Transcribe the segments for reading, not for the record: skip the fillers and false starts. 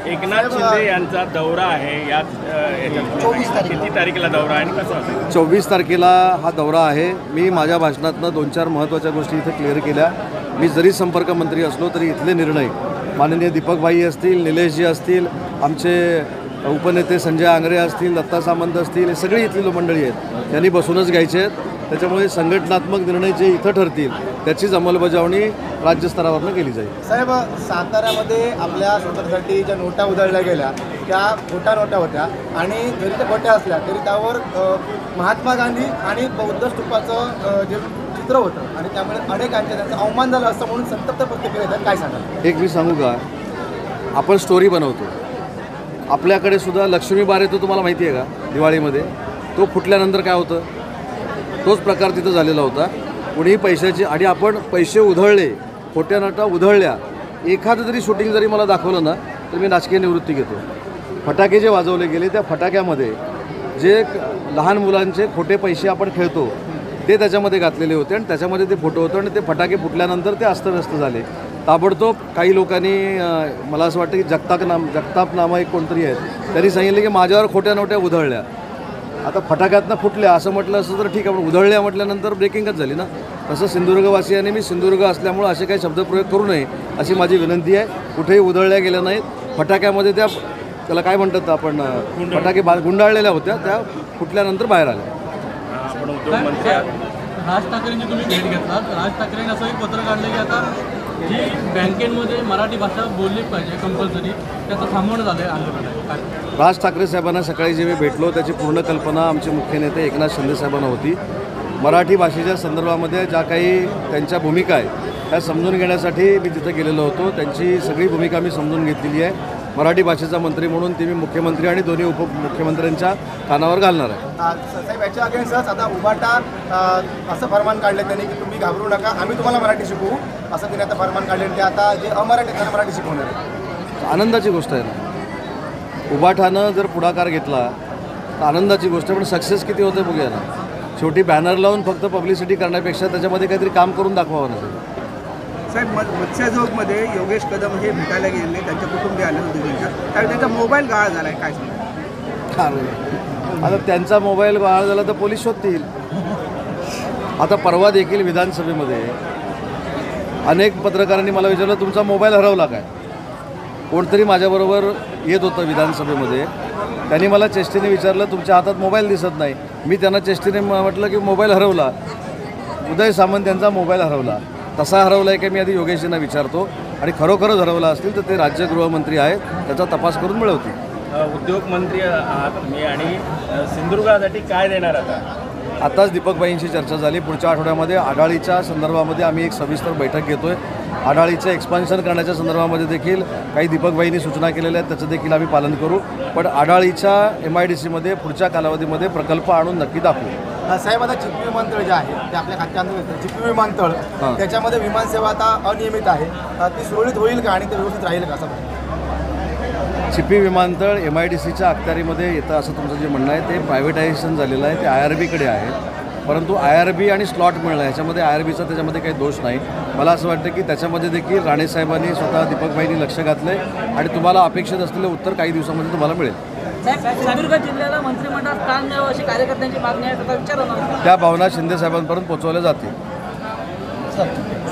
एकनाथ शिंदे यांचा दौरा आहे किती तारखेला दौरा आहे आणि कसं असेल? 24 तारखेला हा दौरा आहे. मी माझ्या भाषणातनं 2-4 महत्त्वाच्या गोष्टी इथे क्लिअर केल्या. मी जरी संपर्क मंत्री असलो तरी इथले निर्णय माननीय दीपकभाई असतील, निलेशजी असतील, आमचे उपनेते संजय आंग्रे असतील, दत्ता सामंत असतील, हे सगळी इथली मंडळी आहेत, त्यांनी बसूनच घ्यायचे आहेत. त्याच्यामुळे संघटनात्मक निर्णय जे इथं ठरतील त्याचीच अंमलबजावणी राज्यस्तरावरनं केली जाईल. साहेब, साताऱ्यामध्ये आपल्या स्वतंत्रसाठी ज्या नोटा उधळल्या गेल्या त्या खोट्या नोटा होत्या आणि जरी त्या खोट्या असल्या तरी त्यावर महात्मा गांधी आणि बौद्ध स्तूपाचं जे चित्र होतं आणि त्यामुळे अनेकांच्या त्यांचा अवमान झाला असं म्हणून संतप्त प्रतिक्रिया येतात. काय सांगाल? एक मी सांगू का, आपण स्टोरी बनवतो. आपल्याकडे सुद्धा लक्ष्मी बार येतो, तुम्हाला माहिती आहे का? दिवाळीमध्ये तो फुटल्यानंतर काय होतं, तोच प्रकार तिथं झालेला होता. कुणीही पैशाची आणि आपण पैसे उधळले, खोट्या नोटा उधळल्या, एखादं जरी शूटिंग जरी मला दाखवलं ना तर मी राजकीय निवृत्ती घेतो. फटाके जे वाजवले गेले त्या फटाक्यामध्ये जे लहान मुलांचे खोटे पैसे आपण खेळतो ते त्याच्यामध्ये घातलेले होते आणि त्याच्यामध्ये ते फोटो होतं आणि ते फटाके फुटल्यानंतर ते अस्तव्यस्त झाले. ताबडतोब काही लोकांनी, मला असं वाटतं की जगताप नामं एक कोणतरी आहेत, त्यांनी सांगितलं की माझ्यावर खोट्या नोट्या उधळल्या. आता फटाक्यातनं फुटल्या असं म्हटलं असं तर ठीक आहे, पण उधळल्या म्हटल्यानंतर ब्रेकिंगच झाली ना. तसं सिंधुदुर्गवासियांनी, मी सिंधुदुर्ग असल्यामुळं असे काही शब्दप्रयोग करू नये अशी माझी विनंती आहे. कुठेही उधळल्या गेल्या नाहीत. फटाक्यामध्ये त्याला काय म्हणतात आपण, फटाके गुंडाळलेल्या होत्या, त्या फुटल्यानंतर बाहेर आल्या. आपण उद्योगमंत्री राज ठाकरेंची तुम्ही भेट घेतलात. राज ठाकरेंनी असं एक पत्र काढलं की आता जी बँकेमध्ये मराठी भाषा बोलली पाहिजे कंपल्सरी, त्याचं थांबवणं झालं आहे आंदोलन. राज ठाकरे साहेबांना सकाळी जे मी भेटलो त्याची पूर्ण कल्पना आमचे मुख्य नेते एकनाथ शिंदे साहेबांना होती. मराठी भाषेच्या संदर्भामध्ये ज्या काही त्यांच्या भूमिका आहे त्या समजून घेण्यासाठी मी तिथं गेलेलो होतो. त्यांची सगळी भूमिका मी समजून घेतलेली आहे. मराठी भाषेचा मंत्री म्हणून ती मी मुख्यमंत्री आणि दोन्ही उपमुख्यमंत्र्यांच्या कानावर घालणार आहे. साहेब, याच्या अगेन्स्टच आता उभाटा असं फरमान काढले त्यांनी की तुम्ही घाबरू नका, आम्ही तुम्हाला मराठी शिकवू, असं त्यांनी आता फरमान काढले. ते आता जे अमराठी त्यांना मराठी शिकवणार आहे. आनंदाची गोष्ट आहे ना. उभाठानं जर पुढाकार घेतला तर आनंदाची गोष्ट आहे, पण सक्सेस किती होते बघूया ना. शेवटी बॅनर लावून फक्त पब्लिसिटी करण्यापेक्षा त्याच्यामध्ये काहीतरी काम करून दाखवावं ना. साहेब, मत्स्यजोगमध्ये योगेश कदम हे भेटायला गेले, त्यांच्या कुटुंबीय आले होते त्यावेळी त्यांचा मोबाईल गहाळ झाला आहे. काय सांगा? आता त्यांचा मोबाईल गहाळ झाला तर पोलीस शोधतील. आता परवा देखील विधानसभेमध्ये अनेक पत्रकारांनी मला विचारलं तुमचा मोबाईल हरवला काय. कोणतरी माझ्याबरोबर येत होतं विधानसभेमध्ये, त्यांनी मला चेष्टेने विचारलं तुमच्या हातात मोबाईल दिसत नाही. मी त्यांना चेष्टेने म्हटलं की मोबाईल हरवला. उदय सामंत यांचा मोबाईल हरवला. तसा हरवला आहे की मी आधी योगेशजींना विचारतो आणि खरोखरच हरवला असतील तर ते राज्य गृहमंत्री आहेत, त्याचा तपास करून मिळवतील. उद्योगमंत्री आहात तुम्ही आणि सिंधुदुर्गासाठी काय देणार आता? आताच दीपकबाईंशी चर्चा झाली. पुढच्या आठवड्यामध्ये आढाळीच्या संदर्भामध्ये आम्ही एक सविस्तर बैठक घेतो आहे. आढाळीचं एक्सपान्शन करण्याच्या संदर्भामध्ये देखील काही दीपकबाईंनी सूचना केलेल्या आहेत, त्याचं देखील आम्ही पालन करू. पण आढाळीच्या MIDCमध्ये पुढच्या कालावधीमध्ये प्रकल्प आणून नक्की दाखवू. साहेब, आता चिपी विमानतळ जे आहे ते आपल्या खात्यात येतं, चिपी विमानतळ त्याच्यामध्ये विमानसेवा आता अनियमित आहे, ती सुरळीत होईल का आणि ते व्यवस्थित राहील का? असं चिपी विमानतळ MIDCच्या अखत्यारीमध्ये येतं असं तुमचं जे म्हणणं आहे ते प्रायव्हेटायझेशन झालेलं आहे, ते IRBकडे आहे. परंतु IRB आणि स्लॉट मिळणं ह्याच्यामध्ये IRBचा त्याच्यामध्ये काही दोष नाही. मला असं वाटतं की त्याच्यामध्ये देखील राणेसाहेबांनी स्वतः दीपकबाईंनी लक्ष घातलं आहे आणि तुम्हाला अपेक्षित असलेलं उत्तर काही दिवसामध्ये तुम्हाला मिळेल. सिंधुदुर्ग जिल्ह्याला मंत्रिमंडळात स्थान द्यावं अशी कार्यकर्त्यांची मागणी आहे, त्याचा विचार होणार. त्या भावना शिंदे साहेबांपर्यंत पोहोचवल्या जातील.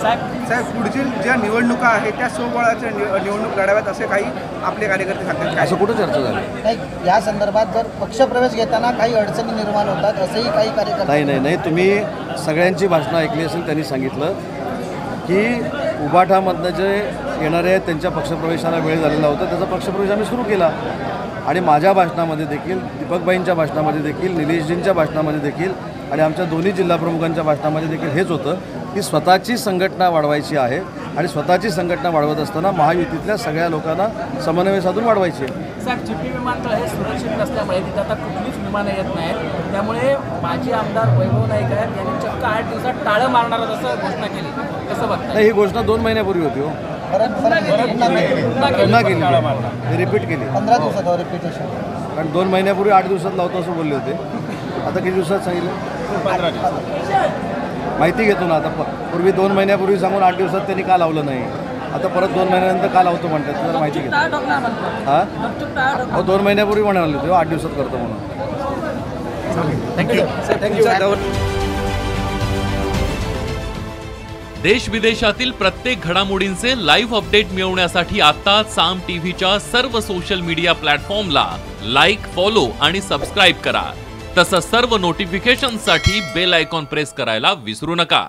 साहेब, पुढील ज्या निवडणुका आहेत त्या स्वबळाच्या निवडणूक लढाव्यात असे काही आपले कार्यकर्ते सांगतात. असं कुठं चर्चा झाली नाही. या संदर्भात जर पक्षप्रवेश घेताना काही अडचणी निर्माण होतात असेही काही कार्यकर्ते. नाही, तुम्ही सगळ्यांची भाषणं ऐकली असेल. त्यांनी सांगितलं की उभाठामधनं जे येणारे आहेत त्यांच्या पक्षप्रवेशाला वेळ झालेला होता, त्याचा पक्षप्रवेश आम्ही सुरू केला. आणि माझ्या भाषणामध्ये देखील, दीपकबाईंच्या भाषणामध्ये देखील, निलेशजींच्या भाषणामध्ये देखील आणि आमच्या दोन्ही जिल्हाप्रमुखांच्या भाषणामध्ये देखील हेच होतं की स्वतःची संघटना वाढवायची आहे आणि स्वतःची संघटना वाढवत असताना महायुतीतल्या सगळ्या लोकांना समन्वय साधून वाढवायची आहे. साहेब, चिपी विमानतळ हे सुरक्षित नसल्यामुळे तिथे आता कुठलीच विमानं येत नाहीत, त्यामुळे माजी आमदार वैभव नाईक आहेत यांनी चक्क 8 दिवसात टाळं मारणार असं घोषणा केली. कसं बघता? नाही, ही घोषणा 2 महिन्यापूर्वी होती. हो, पुन्हा केली, रिपीट केली. 15 दिवसात रिपीटेशन. कारण 2 महिन्यापूर्वी 8 दिवसात लावतो असं बोलले होते. आता किती दिवसात सांगितलं? 15 दिवस. माहिती घेतो ना. आता पूर्वी 2 महिन्यापूर्वी सांगून 8 दिवसात त्यांनी का लावलं नाही. आता परत 2 महिन्यानंतर का लावतो म्हणतात जरा माहिती घ्या. हां हो 2 महिन्यापूर्वी म्हणाले होते 8 दिवसात करतो म्हणून. थँक्यू. देश विदेशातील प्रत्येक घडामोडींचे लाईव्ह अपडेट मिळवण्यासाठी आता साम टीव्हीच्या सर्व सोशल मीडिया प्लॅटफॉर्मला लाईक, फॉलो आणि सबस्क्राईब करा. तसंच सर्व नोटिफिकेशनसाठी बेल आयकॉन प्रेस करायला विसरू नका.